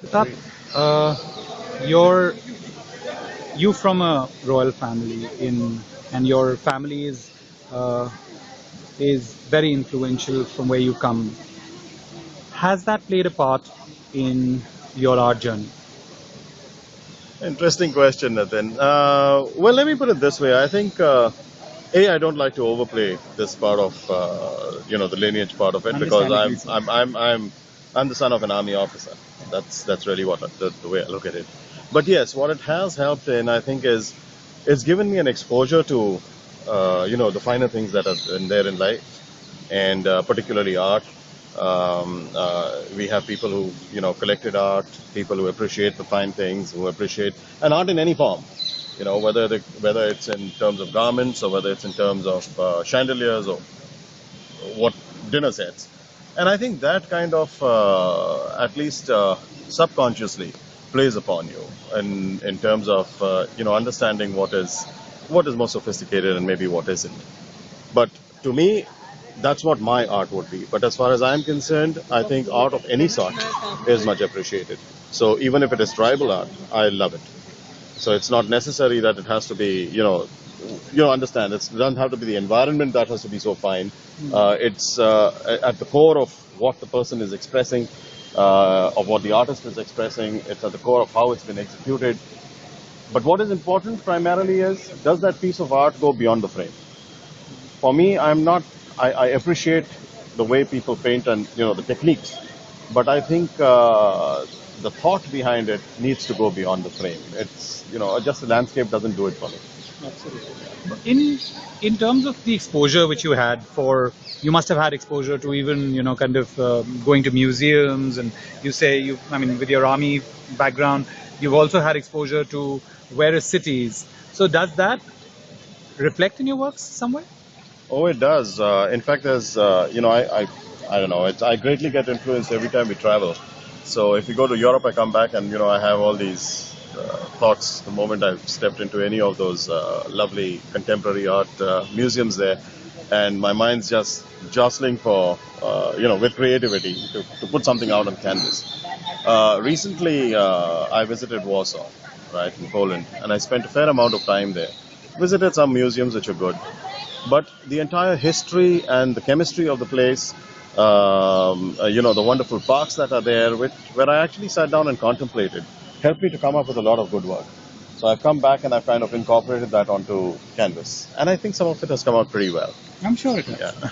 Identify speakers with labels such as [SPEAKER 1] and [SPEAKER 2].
[SPEAKER 1] That you're you from a royal family and your family is very influential from where you come. Has that played a part in your art journey?
[SPEAKER 2] Interesting question, Nathan. Well, let me put it this way. I think I don't like to overplay this part of the lineage part of it because
[SPEAKER 1] Understandably so.
[SPEAKER 2] I'm the son of an army officer. That's really what the way I look at it. But yes, what it has helped in, I think, is it's given me an exposure to the finer things that are in there in life, and particularly art. We have people who collected art, people who appreciate the fine things, who appreciate an art in any form. Whether it's in terms of garments or whether it's in terms of chandeliers or what dinner sets. And I think that kind of at least subconsciously plays upon you in terms of understanding what is more sophisticated and maybe what isn't. But to me, that's what my art would be. But as far as I'm concerned, I think art of any sort is much appreciated. So even if it is tribal art, I love it. So it's not necessary that it has to be, understand, it doesn't have to be the environment that has to be so fine. It's at the core of what the person is expressing, of what the artist is expressing. It's at the core of how it's been executed. But what is important primarily is, does that piece of art go beyond the frame? For me, I appreciate the way people paint and the techniques, but I think the thought behind it needs to go beyond the frame. It's just the landscape doesn't do it for me.
[SPEAKER 1] Absolutely. In terms of the exposure which you had you must have had exposure to even kind of going to museums, and you say I mean, with your army background, you've also had exposure to various cities. So does that reflect in your works somewhere?
[SPEAKER 2] Oh, it does. In fact, there's I don't know. I greatly get influenced every time we travel. So if you go to Europe, I come back and I have all these thoughts the moment I've stepped into any of those lovely contemporary art museums there, and my mind's just jostling for with creativity to put something out on canvas. Recently, I visited Warsaw, right, in Poland, and I spent a fair amount of time there. Visited some museums which are good, but the entire history and the chemistry of the place, the wonderful parks that are there, where I actually sat down and contemplated, helped me to come up with a lot of good work. So I've come back and I've kind of incorporated that onto canvas, and I think some of it has come out pretty well.
[SPEAKER 1] I'm sure it has.
[SPEAKER 2] Yeah.